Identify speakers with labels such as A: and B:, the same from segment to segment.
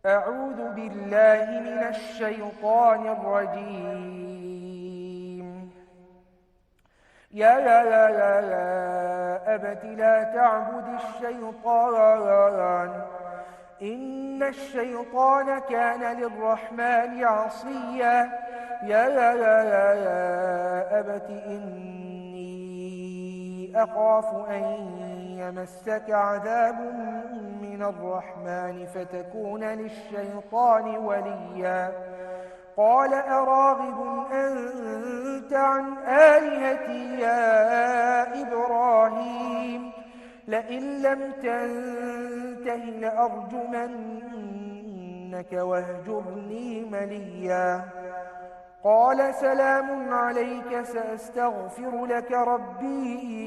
A: أعوذ بالله من الشيطان الرجيم يا أبت لا تعبد الشيطان إن الشيطان كان للرحمن عصيا يا أبت إني أخاف أن يمسك عذاب من الرحمن فتكون للشيطان وليا قال أراغب أنت عن آلهتي يا إبراهيم لئن لم تنته لأرجمنك واهجرني مليا قال سلام عليك سأستغفر لك ربي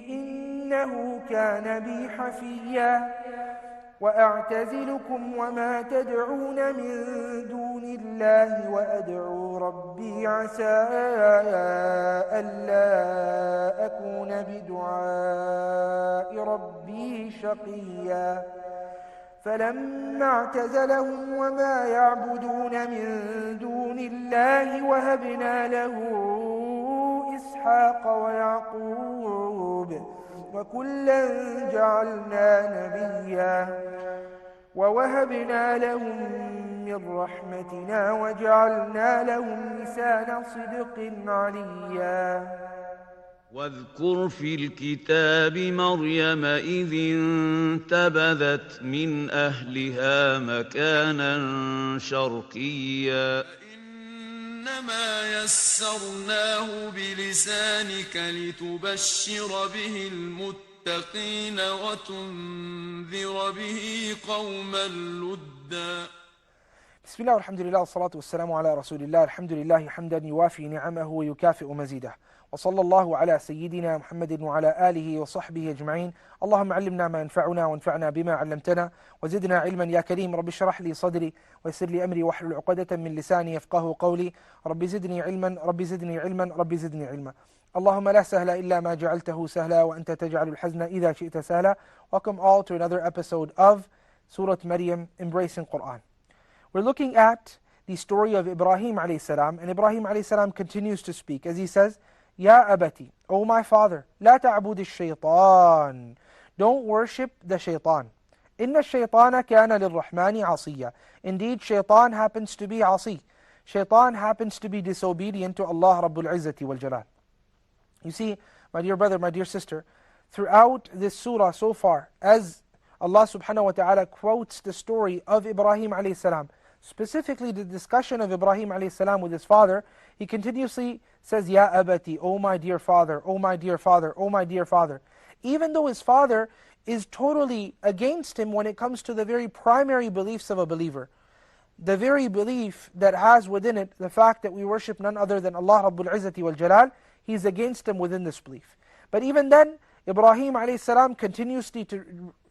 A: إنه كان بي حفيا وأعتزلكم وما تدعون من دون الله وأدعو ربي عسى ألا أكون بدعاء ربي شقيا فلما اعتزلهم وما يعبدون من دون الله وهبنا له إسحاق ويعقوب وكلا جعلنا نبيا ووهبنا لهم من رحمتنا وجعلنا لهم لسان صدق عليا
B: واذكر في الكتاب مريم إذ انتبذت من أهلها مكانا شرقيا إنما يسرناه بلسانك لتبشر به المتقين وتنذر به قوما لدا
A: بسم الله والحمد لله والصلاة والسلام على رسول الله الحمد لله حمدا يوافي نعمه ويكافئ مزيده وصلى الله على سيدنا محمد وعلى آله وصحبه أجمعين اللهم علمنا ما ينفعنا وانفعنا بما علمتنا وزدنا علما يا كريم رب اشرح لي صدري ويسر لي أمري واحلل عقدة من لساني يفقه قولي رب زدني علما رب زدني علما رب زدني علما اللهم لا سهل إلا ما جعلته سهلا وأنت تجعل الحزن إذا شئت سهلا. Welcome all to another episode of Surah Maryam, Embracing Quran. We're looking at the story of Ibrahim alayhi salam, and Ibrahim alayhi salam continues to speak as he says, Ya abati, O my father, la ta'bud ash-shaytan. Don't worship the shaytan. Inna ash-shaytana kana lirrahmani asiya. Indeed, shaytan happens to be asi. Shaytan happens to be disobedient to Allah Rabbul Izzati wal Jalal. You see, my dear brother, my dear sister, throughout this surah so far, as Allah subhanahu wa ta'ala quotes the story of Ibrahim alayhi salam, specifically the discussion of Ibrahim alayhi salam with his father, he continuously says, Ya abati, O my dear father, O my dear father, O my dear father. Even though his father is totally against him when it comes to the very primary beliefs of a believer. The very belief that has within it the fact that we worship none other than Allah Rabbul Izzati wal Jalal, he's against him within this belief. But even then, Ibrahim alayhi salam continuously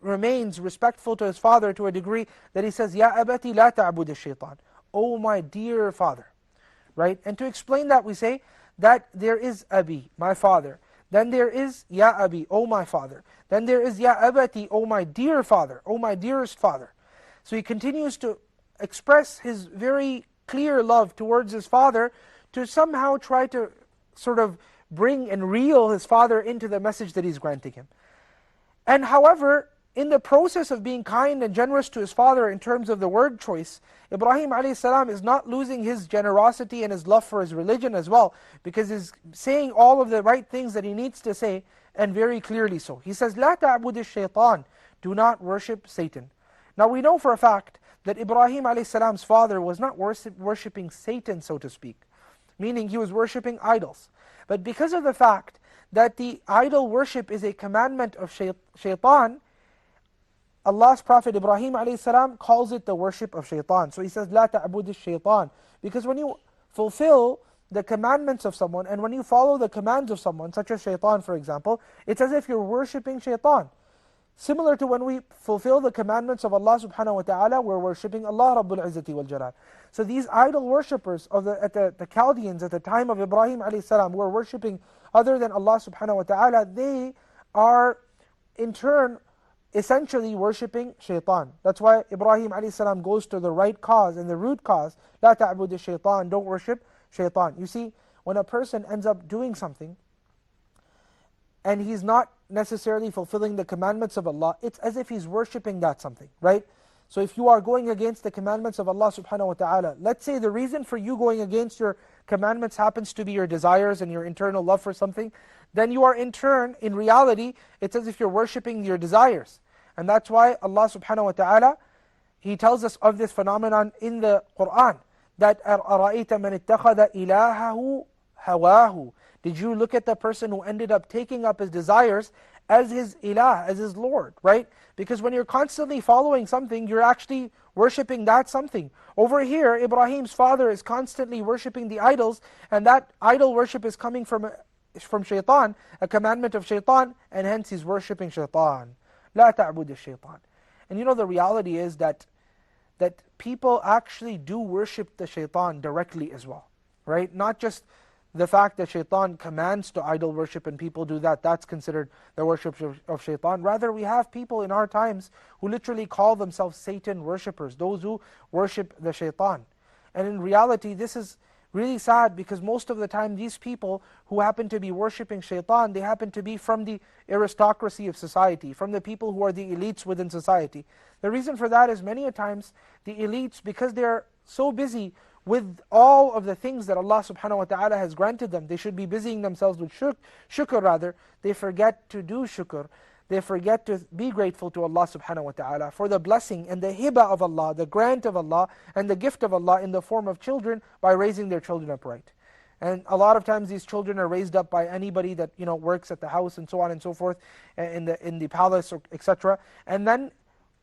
A: remains respectful to his father to a degree that he says, Ya abati la ta'bud ash-shaytan. O my dear father. Right? And to explain that we say that there is Abi, my father. Then there is Ya Abi, O my father. Then there is Ya Abati, O my dear father, O my dearest father. So he continues to express his very clear love towards his father to somehow try to sort of bring and reel his father into the message that he's granting him. And however, in the process of being kind and generous to his father in terms of the word choice, Ibrahim alayhi salam is not losing his generosity and his love for his religion as well, because he's saying all of the right things that he needs to say, and very clearly so. He says, La ta'bud ash-shaytan. Do not worship Satan. Now we know for a fact that Ibrahim alayhi salam's father was not worshipping Satan, so to speak, meaning he was worshipping idols. But because of the fact that the idol worship is a commandment of shaitan, Allah's Prophet Ibrahim alayhi salam calls it the worship of shaitan. So he says, La ta'bud ash-shaytan. Because when you fulfill the commandments of someone, and when you follow the commands of someone, such as shaitan for example, it's as if you're worshipping shaitan. Similar to when we fulfill the commandments of Allah subhanahu wa ta'ala, we're worshipping Allah Rabbul Izzati wal Jalal. So these idol worshippers of the Chaldeans at the time of Ibrahim alayhi salam, who were worshipping other than Allah subhanahu wa ta'ala, they are in turn essentially worshipping shaitan. That's why Ibrahim alayhi goes to the right cause and the root cause. لا تعبد الشيطان, don't worship shaitan. You see, when a person ends up doing something and he's not necessarily fulfilling the commandments of Allah, it's as if he's worshipping that something, right? So if you are going against the commandments of Allah subhanahu wa ta'ala, let's say the reason for you going against your commandments happens to be your desires and your internal love for something, then you are in turn, in reality, it's as if you're worshipping your desires. And that's why Allah subhanahu wa ta'ala, He tells us of this phenomenon in the Qur'an, that أَرَأَيْتَ مَنِ اتَّخَذَ إِلَهَهُ هَوَاهُ. Did you look at the person who ended up taking up his desires as his ilah, as his Lord, right? Because when you're constantly following something, you're actually worshipping that something. Over here, Ibrahim's father is constantly worshipping the idols, and that idol worship is coming from shaitan, a commandment of shaitan, and hence he's worshipping shaitan. لا تعبد الشيطان. And you know, the reality is that people actually do worship the shaitan directly as well, right? Not just the fact that shaitan commands to idol worship and people do that, that's considered the worship of shaitan. Rather, we have people in our times who literally call themselves Satan worshippers, those who worship the shaitan. And in reality, this is really sad, because most of the time these people who happen to be worshipping shaitan, they happen to be from the aristocracy of society, from the people who are the elites within society. The reason for that is many a times the elites, because they're so busy with all of the things that Allah subhanahu wa ta'ala has granted them, they should be busying themselves with shukr rather, they forget to do shukr. They forget to be grateful to Allah subhanahu wa ta'ala for the blessing and the hiba of Allah, the grant of Allah, and the gift of Allah in the form of children, by raising their children upright. And a lot of times these children are raised up by anybody that works at the house and so on and so forth, in the palace, etc. And then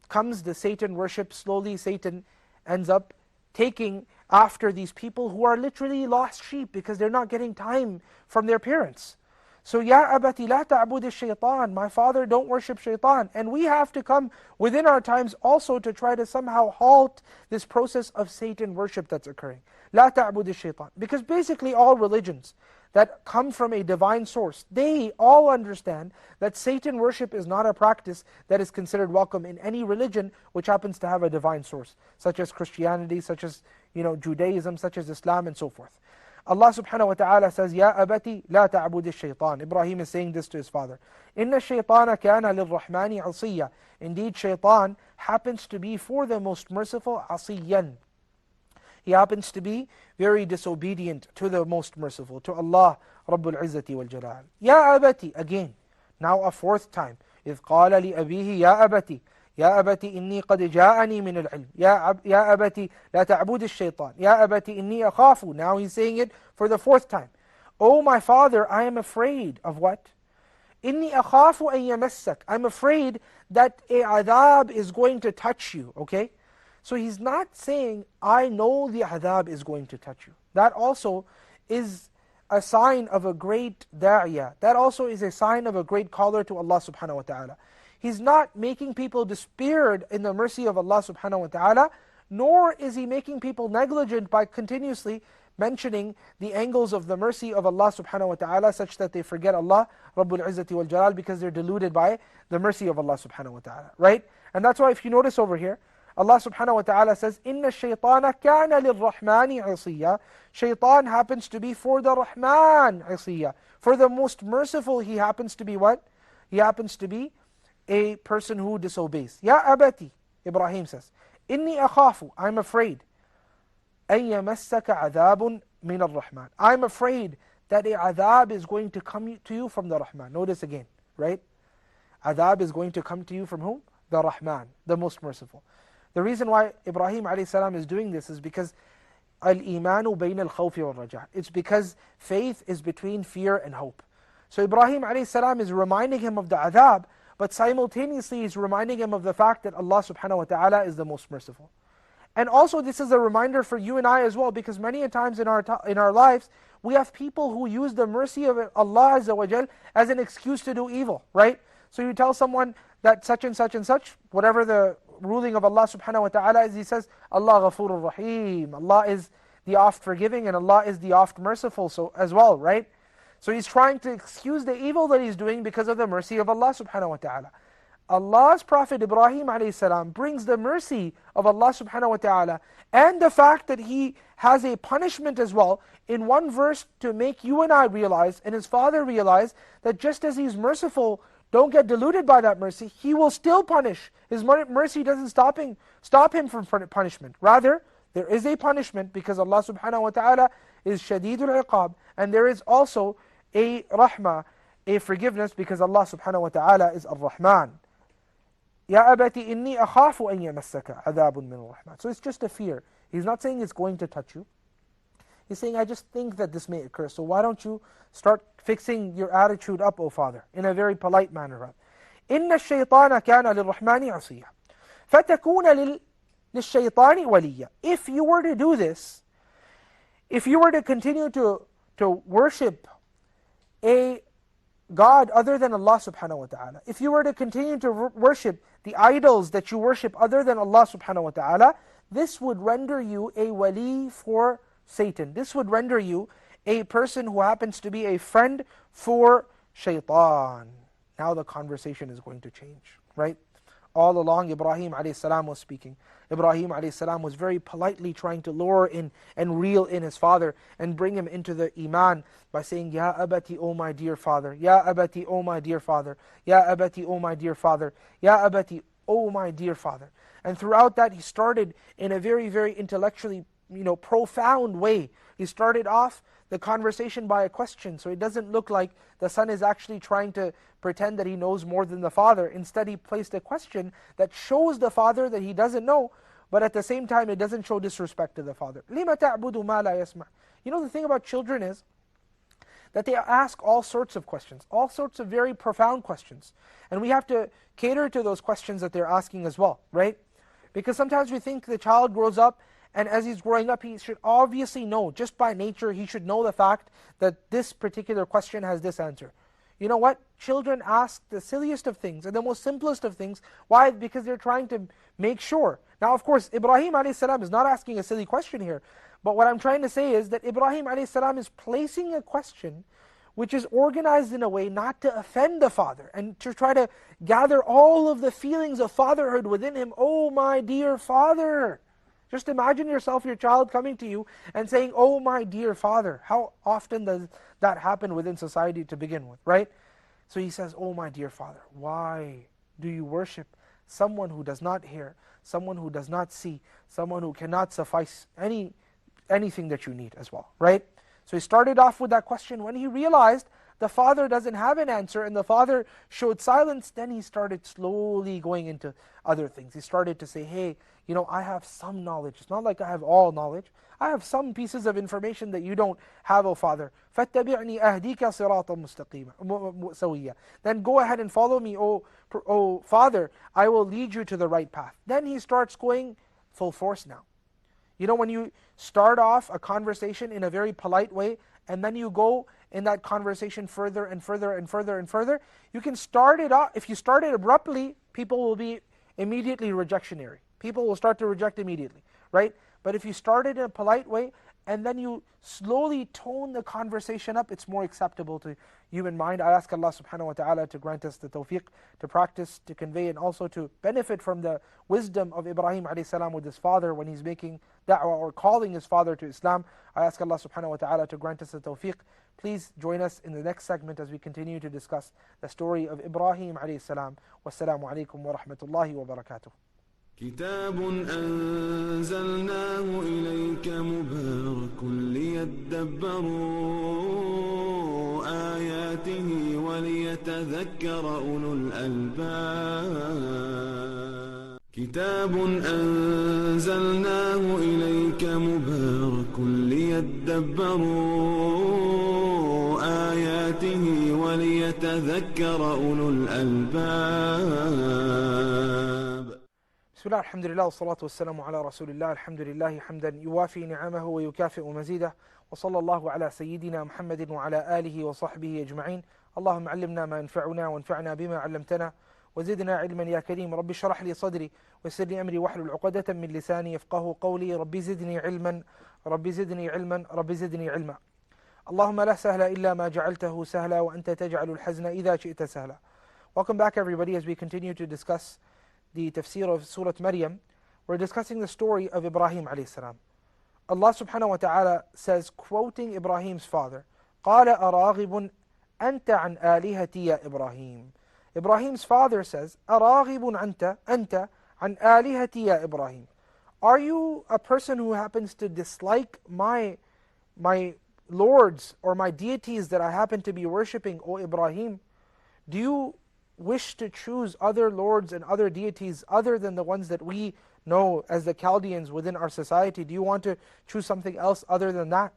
A: comes the Satan worship. Slowly Satan ends up taking after these people who are literally lost sheep, because they're not getting time from their parents. So, Ya abati la ta'bud al-shaytan, my father, don't worship shaitan. And we have to come within our times also to try to somehow halt this process of Satan worship that's occurring. La ta'bud al-shaytan. Because basically all religions that come from a divine source, they all understand that Satan worship is not a practice that is considered welcome in any religion which happens to have a divine source, such as Christianity, such as Judaism, such as Islam, and so forth. Allah subhanahu wa ta'ala says, Ya abati la ta'bud al-shaytan. Ibrahim is saying this to his father. Inna shaytana kana lil-rahmani asiyya. Indeed, shaitan happens to be for the most merciful asiyyan. He happens to be very disobedient to the most merciful, to Allah Rabbul Izzati wal Jalal. Ya abati, again, now a fourth time. إذ قال لأبيه يا أبتي يا أبتي إني قد جاءني من العلم يا أبتي لا تعبد الشيطان يا أبتي إني أخاف. Now he's saying it for the fourth time. Oh my father, I am afraid of what? إني أخاف أن يمسك. I'm afraid that a adhab is going to touch you, okay? So he's not saying, I know the adhab is going to touch you. That also is a sign of a great da'iyah. That also is a sign of a great caller to Allah subhanahu wa ta'ala. He's not making people despaired in the mercy of Allah subhanahu wa ta'ala, nor is he making people negligent by continuously mentioning the angles of the mercy of Allah subhanahu wa ta'ala, such that they forget Allah Rabbul Izzati wal Jalal, because they're deluded by the mercy of Allah subhanahu wa ta'ala, right? And that's why if you notice over here, Allah subhanahu wa ta'ala says, إِنَّ الشَّيْطَانَ كَانَ لِلرَّحْمَنِ عِصِيًّا. Shaitan happens to be for the Rahman عِصِيًّا. For the most merciful, he happens to be what? He happens to be a person who disobeys. Ya abati, Ibrahim says, إِنِّي أَخَافُ, I'm afraid, أَن يَمَسَّكَ عَذَابٌ مِنَ الرَّحْمَنِ. I'm afraid that a adhab is going to come to you from the Rahman. Notice again, right? Adhab is going to come to you from whom? The Rahman, the most merciful. The reason why Ibrahim ﷺ is doing this is because al-imanu bayna al-khawfi wal-raja. It's because faith is between fear and hope. So Ibrahim ﷺ is reminding him of the adhab, but simultaneously he's reminding him of the fact that Allah subhanahu wa ta'ala is the most merciful. And also this is a reminder for you and I as well, because many a times in our lives, we have people who use the mercy of Allah Azza wa Jal as an excuse to do evil, right? So you tell someone that such and such and such, whatever the ruling of Allah subhanahu wa ta'ala is, he says, Allah Ghafurur Rahim. Allah is the oft forgiving and Allah is the oft merciful, so as well, right? So he's trying to excuse the evil that he's doing because of the mercy of Allah subhanahu wa ta'ala. Allah's Prophet Ibrahim alayhi salam brings the mercy of Allah subhanahu wa ta'ala and the fact that he has a punishment as well in one verse to make you and I realize, and his father realize, that just as he's merciful, don't get deluded by that mercy, he will still punish. His mercy doesn't stop him from punishment. Rather, there is a punishment because Allah subhanahu wa ta'ala is shadidul iqab, and there is also a rahmah, a forgiveness, because Allah subhanahu wa ta'ala is ar-Rahman. Ya abati inni akhafu an yamassaka adhabun min ar-Rahman. So it's just a fear. He's not saying it's going to touch you. He's saying, I just think that this may occur. So why don't you start fixing your attitude up, O Father, in a very polite manner. Inna ash-shaytana kana lir-Rahmani asiya. Fatakuna lil-shaytani waliya. If you were to do this, if you were to continue to worship a God other than Allah subhanahu wa ta'ala, if you were to continue to worship the idols that you worship other than Allah subhanahu wa ta'ala, this would render you a wali for Satan. This would render you a person who happens to be a friend for shaitan. Now the conversation is going to change, right? All along Ibrahim alayhi salam was speaking. Ibrahim alayhi salam was very politely trying to lure in and reel in his father and bring him into the iman by saying, Ya abati, O my dear father, Ya abati, O my dear father, Ya abati, O my dear father, Ya abati, O my dear father. And throughout that he started in a very, very intellectually, profound way. He started off the conversation by a question, so it doesn't look like the son is actually trying to pretend that he knows more than the father. Instead, he placed a question that shows the father that he doesn't know, but at the same time, it doesn't show disrespect to the father. لِمَ تَعْبُدُ مَا لَا يَسْمَعُ. The thing about children is that they ask all sorts of questions, all sorts of very profound questions. And we have to cater to those questions that they're asking as well, right? Because sometimes we think the child grows up, and as he's growing up, he should obviously know, just by nature, he should know the fact that this particular question has this answer. You know what? Children ask the silliest of things and the most simplest of things. Why? Because they're trying to make sure. Now, of course, Ibrahim alayhi salam is not asking a silly question here. But what I'm trying to say is that Ibrahim alayhi salam is placing a question which is organized in a way not to offend the father and to try to gather all of the feelings of fatherhood within him. Oh, my dear father. Just imagine yourself, your child coming to you and saying, oh my dear father. How often does that happen within society to begin with, right? So he says, oh my dear father, why do you worship someone who does not hear, someone who does not see, someone who cannot suffice anything that you need as well, right? So he started off with that question. When he realized the father doesn't have an answer and the father showed silence, then he started slowly going into other things. He started to say, hey, I have some knowledge. It's not like I have all knowledge. I have some pieces of information that you don't have, O Father. فَاتَّبِعْنِي أَهْدِيكَ صِرَاطًا مُسْتَقِيمًا. Then go ahead and follow me, O Father. I will lead you to the right path. Then he starts going full force now. When you start off a conversation in a very polite way, and then you go in that conversation further and further and further and further, you can start it off. If you start it abruptly, people will be immediately rejectionary. People will start to reject immediately, right? But if you start it in a polite way, and then you slowly tone the conversation up, it's more acceptable to human mind. I ask Allah subhanahu wa ta'ala to grant us the tawfiq to practice, to convey, and also to benefit from the wisdom of Ibrahim alayhi salam with his father when he's making da'wah or calling his father to Islam. I ask Allah subhanahu wa ta'ala to grant us the tawfiq. Please join us in the next segment as we continue to discuss the story of Ibrahim alayhi salam. Wassalamu alaikum wa rahmatullahi wa barakatuh.
C: كتاب أنزلناه إليك مبارك ليدبروا آياته وليتذكر أولو الألباب كتاب أنزلناه إليك مبارك ليدبروا آياته وليتذكر أولو الألباب
A: بسم الله الحمد لله والصلاة والسلام على رسول الله. الحمد لله حمدا يوافي نعمه ويكافئ مزيده، وصلى الله على سيدنا محمد وعلى آله وصحبه أجمعين. اللهم علمنا ما ينفعنا وانفعنا بما علمتنا وزدنا علما يا كريم. رب اشرح لي صدري ويسر لي أمري واحلل عقدة من لساني يفقه قولي. ربي زدني علما ربي زدني علما ربي زدني علما. اللهم لا سهل إلا ما جعلته سهلا وأنت تجعل الحزن إذا شئت سهلا. Welcome back everybody as we continue to discuss the tafsir of Surah Maryam. We're discussing the story of Ibrahim alayhi salam. Allah subhanahu wa ta'ala says, quoting Ibrahim's father, قَالَ أَرَاغِبٌ أَنْتَ عَنْ آلِهَتِي يَا Ibrahim. Ibrahim's father says, أَرَاغِبٌ أَنْتَ عَنْ آلِهَتِي يَا Ibrahim. Are you a person who happens to dislike my lords or my deities that I happen to be worshipping, O Ibrahim? Do you wish to choose other lords and other deities other than the ones that we know as the Chaldeans within our society? Do you want to choose something else other than that?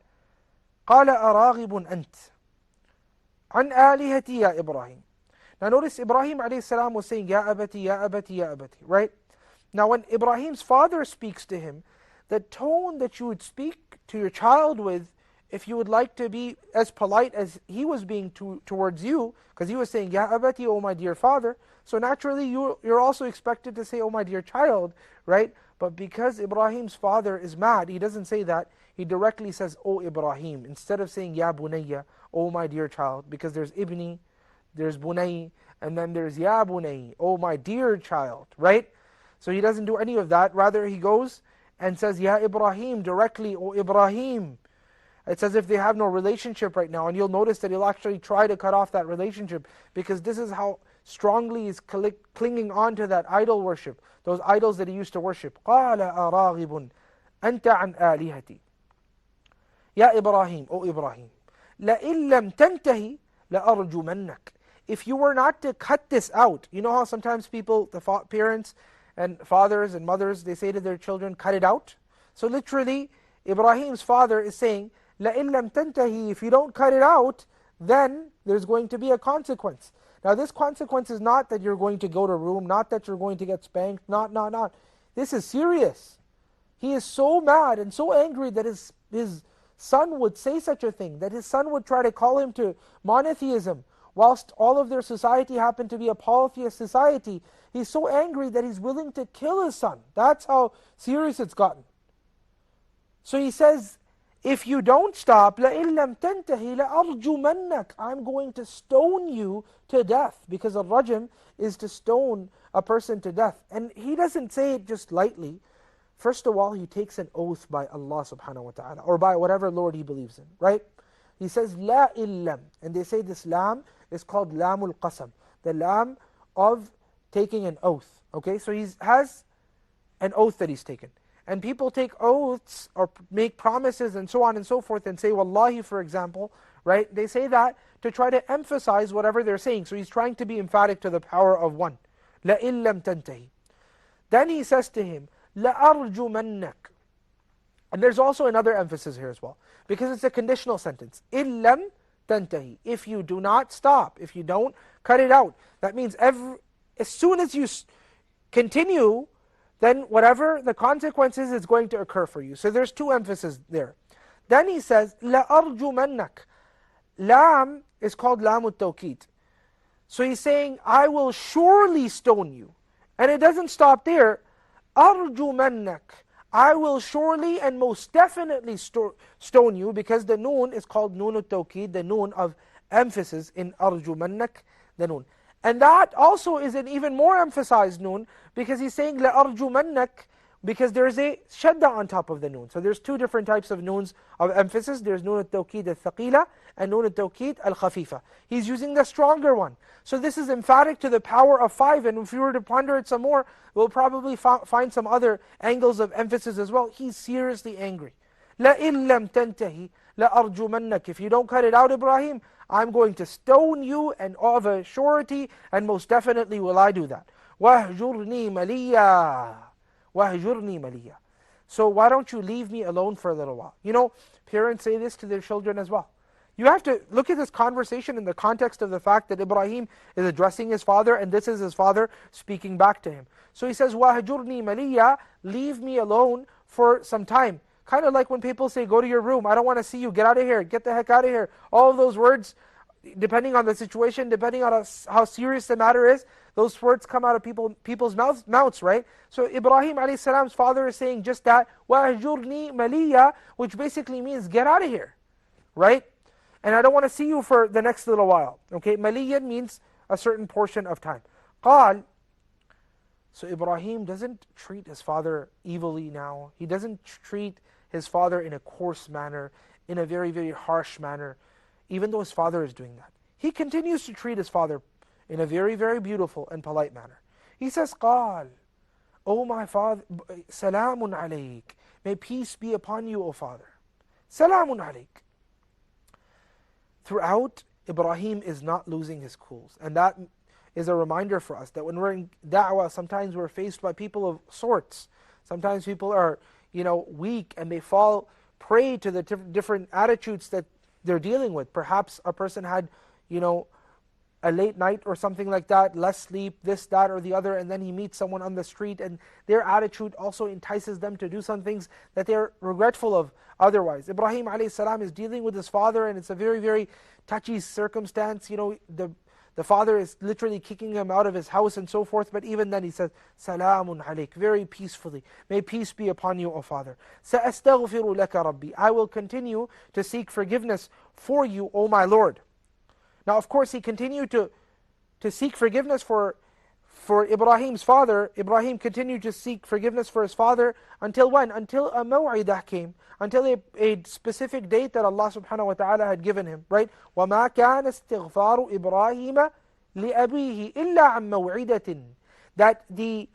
A: قَالَ أَرَاغِبٌ أَنْتَ عَنْ آلِهَتِي يَا Ibrahim. Now notice Ibrahim alayhi salam was saying, Ya abati, ya abati, ya abati, right? Now when Ibrahim's father speaks to him, the tone that you would speak to your child with, if you would like to be as polite as he was being towards you, because he was saying, Ya abati, oh my dear father, so naturally you're also expected to say, oh my dear child, right? But because Ibrahim's father is mad, he doesn't say that, he directly says, oh Ibrahim, instead of saying, Ya bunayya, oh my dear child, because there's ibni, there's bunay, and then there's Ya bunay, oh my dear child, right? So he doesn't do any of that, rather he goes and says, Ya Ibrahim, directly, oh Ibrahim. It's as if they have no relationship right now, and you'll notice that he'll actually try to cut off that relationship, because this is how strongly he's clinging on to that idol worship, those idols that he used to worship. قَالَ أَرَاغِبٌ أَنْتَ عَنْ آلِهَتِي Ya Ibrahim, O Ibrahim, لَإِن لَمْ تَنْتَهِ لَأَرْجُمَنَّكَ. If you were not to cut this out, you know how sometimes people, the parents and fathers and mothers, they say to their children, cut it out? So literally, Ibrahim's father is saying, لَإِن لَمْ تَنْتَهِ, if you don't cut it out, then there's going to be a consequence. Now this consequence is not that you're going to go to a room, not that you're going to get spanked, not. This is serious. He is so mad and so angry that his son would say such a thing, that his son would try to call him to monotheism, whilst all of their society happened to be a polytheist society. He's so angry that he's willing to kill his son. That's how serious it's gotten. So he says, if you don't stop, لَإِن لَمْ تَنْتَهِ لَأَرْجُمَنَّكَ, I'm going to stone you to death. Because a rajm is to stone a person to death. And he doesn't say it just lightly. First of all, he takes an oath by Allah subhanahu wa ta'ala, or by whatever Lord he believes in, right? He says, La illam. And they say this lam is called lamul qasam, the lam of taking an oath. Okay, so he has an oath that he's taken. And people take oaths or make promises and so on and so forth and say, Wallahi, for example, right? They say that to try to emphasize whatever they're saying. So he's trying to be emphatic to the power of one. La illam tantahi. Then he says to him, La arjumannak. And there's also another emphasis here as well, because it's a conditional sentence. Illam tantahi. If you do not stop, if you don't cut it out, that means as soon as you continue, then whatever the consequences is going to occur for you. So there's two emphases there. Then he says, La arjumannak. Lam is called lamut tawqid. So he's saying, I will surely stone you. And it doesn't stop there. Arjumannak. I will surely and most definitely stone you, because the noon is called noon al-tawqid, the noon of emphasis in arjumannak, the noon. And that also is an even more emphasized noon, because he's saying la arjumannak, because there's a shadda on top of the noon. So there's two different types of noons of emphasis. There's noon al-tawqid al-thaqila and noon al-tawqid al-khafifa. He's using the stronger one. So this is emphatic to the power of 5, and if we were to ponder it some more, we'll probably find some other angles of emphasis as well. He's seriously angry. لَإِن لَمْ تَنْتَهِ لَأَرْجُمَنَّكَ. If you don't cut it out, Ibrahim, I'm going to stone you, and of a surety, and most definitely will I do that. وَهْجُرْنِي مَلِيًّا. وَهْجُرْنِي مَلِيًّا. So why don't you leave me alone for a little while? You know, parents say this to their children as well. You have to look at this conversation in the context of the fact that Ibrahim is addressing his father, and this is his father speaking back to him. So he says, وَهْجُرْنِي مَلِيًّا. Leave me alone for some time. Kind of like when people say, go to your room, I don't want to see you, get out of here, get the heck out of here. All of those words, depending on the situation, depending on how serious the matter is, those words come out of people's mouths, right? So Ibrahim alayhi salam's father is saying just that, وَهْجُرْنِي مَلِيًّا, which basically means get out of here, right? And I don't want to see you for the next little while. Okay, maliyan means a certain portion of time. قال, so Ibrahim doesn't treat his father evilly now. He doesn't treat his father in a coarse manner, in a very, very harsh manner, even though his father is doing that. He continues to treat his father in a very, very beautiful and polite manner. He says, قال, O my father, Salamun alayk, may peace be upon you, O father. Salamun alayk. Throughout, Ibrahim is not losing his cool. And that is a reminder for us that when we're in da'wah, sometimes we're faced by people of sorts. Sometimes people are, weak and they fall prey to the different attitudes that they're dealing with. Perhaps a person had, a late night or something like that, less sleep, this, that, or the other, and then he meets someone on the street and their attitude also entices them to do some things that they're regretful of otherwise. Ibrahim a.s. is dealing with his father, and it's a very, very touchy circumstance. The father is literally kicking him out of his house and so forth, but even then he says, Salamun alayk, very peacefully. May peace be upon you, O father. Sa'astaghfiru laka rabbi. I will continue to seek forgiveness for you, O my Lord. Now, of course, he continued to seek forgiveness for Ibrahim's father. Ibrahim continued to seek forgiveness for his father until when? Until a maw'idah came, until a specific date that Allah subhanahu wa ta'ala had given him, right? وَمَا كَانَ اسْتِغْفَارُ إِبْرَاهِيمَ لِأَبِيهِ إِلَّا عَن مَوْعِدَةٍ. That the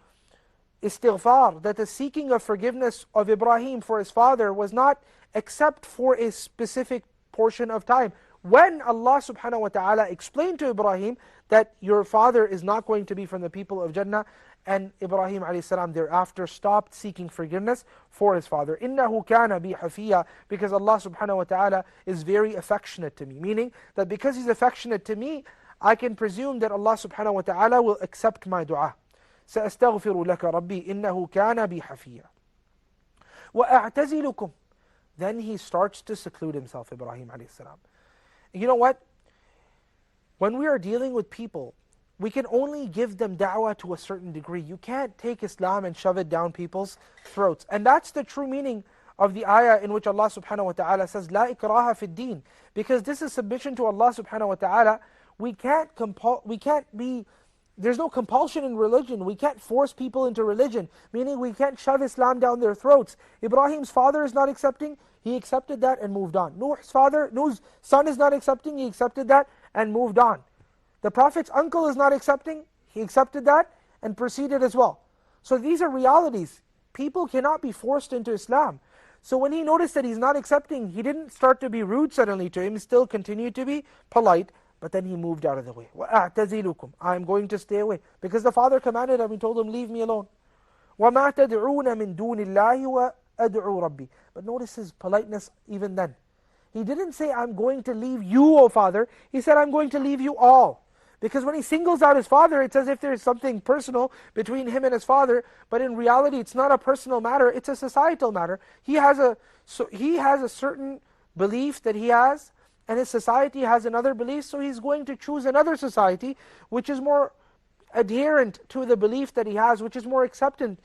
A: istighfar, that the seeking of forgiveness of Ibrahim for his father was not except for a specific portion of time. When Allah subhanahu wa ta'ala explained to Ibrahim that your father is not going to be from the people of Jannah, and Ibrahim a.s. thereafter stopped seeking forgiveness for his father. إِنَّهُ كَانَ بِي حَفِيًّا, because Allah subhanahu wa ta'ala is very affectionate to me. Meaning that because He's affectionate to me, I can presume that Allah subhanahu wa ta'ala will accept my dua. سَأَسْتَغْفِرُ لَكَ رَبِّي إِنَّهُ كَانَ بِي حَفِيًّا. وَأَعْتَزِلُكُمْ. Then he starts to seclude himself, Ibrahim a.s. You know what? When we are dealing with people, we can only give them da'wah to a certain degree. You can't take Islam and shove it down people's throats. And that's the true meaning of the ayah in which Allah subhanahu wa ta'ala says, لا إكراها في الدين. Because this is submission to Allah subhanahu wa ta'ala. There's no compulsion in religion. We can't force people into religion. Meaning we can't shove Islam down their throats. Ibrahim's father is not accepting. He accepted that and moved on. Nuh's son is not accepting. He accepted that and moved on. The Prophet's uncle is not accepting. He accepted that and proceeded as well. So these are realities. People cannot be forced into Islam. So when he noticed that he's not accepting, he didn't start to be rude suddenly to him. He still continued to be polite. But then he moved out of the way. وَأَعْتَزِلُكُمْ. I'm going to stay away. Because the father commanded him, he told him, leave me alone. وَمَا تَدْعُونَ مِن دُونِ اللَّهِ وَأَدْعُوا رَبِّي. But notice his politeness even then. He didn't say, I'm going to leave you, O father. He said, I'm going to leave you all. Because when he singles out his father, it's as if there's something personal between him and his father. But in reality, it's not a personal matter. It's a societal matter. He has a certain belief that he has, and his society has another belief, so he's going to choose another society which is more adherent to the belief that he has, which is more acceptant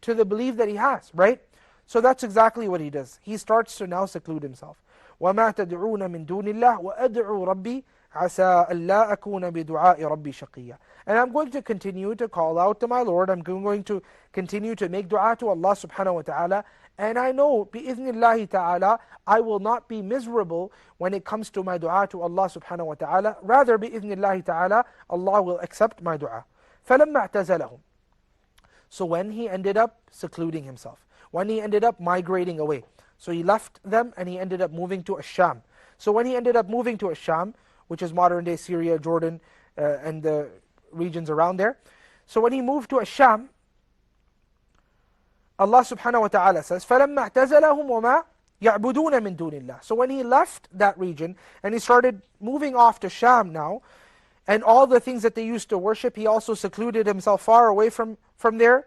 A: to the belief that he has, right? So that's exactly what he does. He starts to now seclude himself. وَمَا تَدْعُونَ مِن دُونِ اللَّهِ وَأَدْعُوا رَبِّي عَسَىٰ أَلَّا أَكُونَ بِدُعَاءِ رَبِّي شَقِيًّا. And I'm going to continue to call out to my Lord. I'm going to continue to make dua to Allah subhanahu wa ta'ala. And I know, بِإِذْنِ اللَّهِ تَعَالَى, I will not be miserable when it comes to my dua to Allah subhanahu wa ta'ala. Rather, بِإِذْنِ اللَّهِ تَعَالَى, Allah will accept my dua. فَلَمَّا اعْتَزَلَهُمْ. So when he ended up secluding himself, when he ended up migrating away, so he left them and he ended up moving to Ash-Sham. So when he ended up moving to Ash-Sham, which is modern day Syria, Jordan, and the regions around there. So when he moved to Ash-Sham, Allah subhanahu wa ta'ala says, فَلَمَّا اعْتَزَلَهُمْ وَمَا يَعْبُدُونَ مِن دُونِ اللَّهِ. So when he left that region and he started moving off to Sham now, and all the things that they used to worship, he also secluded himself far away from there.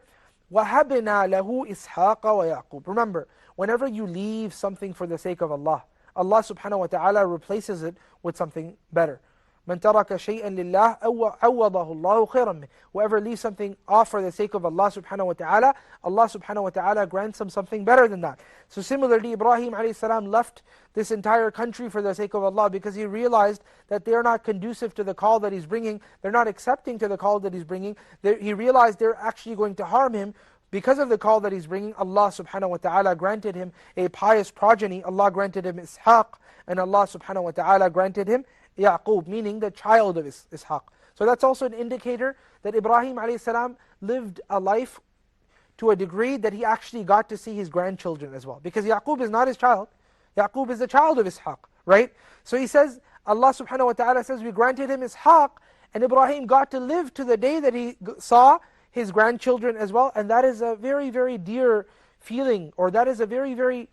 A: وَهَبْنَا لَهُ إِسْحَاقَ وَيَعْقُوبَ. Remember, whenever you leave something for the sake of Allah, Allah subhanahu wa ta'ala replaces it with something better. من ترك شيئا لله عوضه الله خيرا منه. Whoever leaves something off for the sake of Allah subhanahu wa ta'ala, Allah subhanahu wa ta'ala grants him something better than that. So similarly, Ibrahim alayhi salam left this entire country for the sake of Allah because he realized that they are not conducive to the call that he's bringing, they're not accepting to the call that he's bringing. He realized they're actually going to harm him. Because of the call that he's bringing, Allah subhanahu wa ta'ala granted him a pious progeny. Allah granted him Ishaq, and Allah subhanahu wa ta'ala granted him Yaqub, meaning the child of Ishaq. So that's also an indicator that Ibrahim alayhi salam lived a life to a degree that he actually got to see his grandchildren as well. Because Yaqub is not his child. Yaqub is the child of Ishaq, right? So he says, Allah subhanahu wa ta'ala says, we granted him Ishaq, and Ibrahim got to live to the day that he saw his grandchildren as well. And that is a very, very dear feeling, or that is a very, very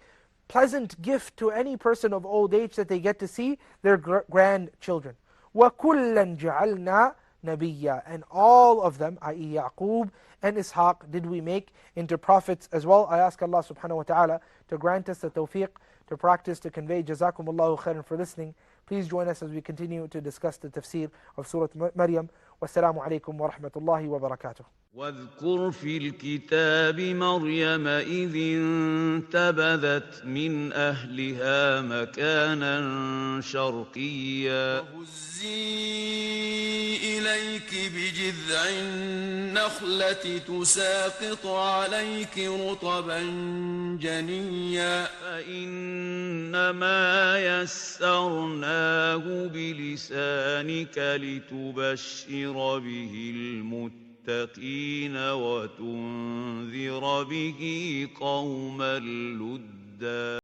A: pleasant gift to any person of old age, that they get to see their grandchildren. وَكُلًّا جَعَلْنَا نَبِيًّا. And all of them, i.e. Yaqub and Ishaq, did we make into prophets as well. I ask Allah subhanahu wa ta'ala to grant us the tawfiq to practice, to convey. Jazakumullahu khairan for listening. Please join us as we continue to discuss the tafsir of Surah Maryam. Wassalamu alaikum wa rahmatullahi wa barakatuh.
B: واذكر في الكتاب مريم إذ انتبذت من أهلها مكانا شرقيا
C: وهزي إليك بجذع النخلة تساقط عليك رطبا جنيا
B: فإنما يسرناه بلسانك لتبشر به المتقين وتنذر به قوما لدا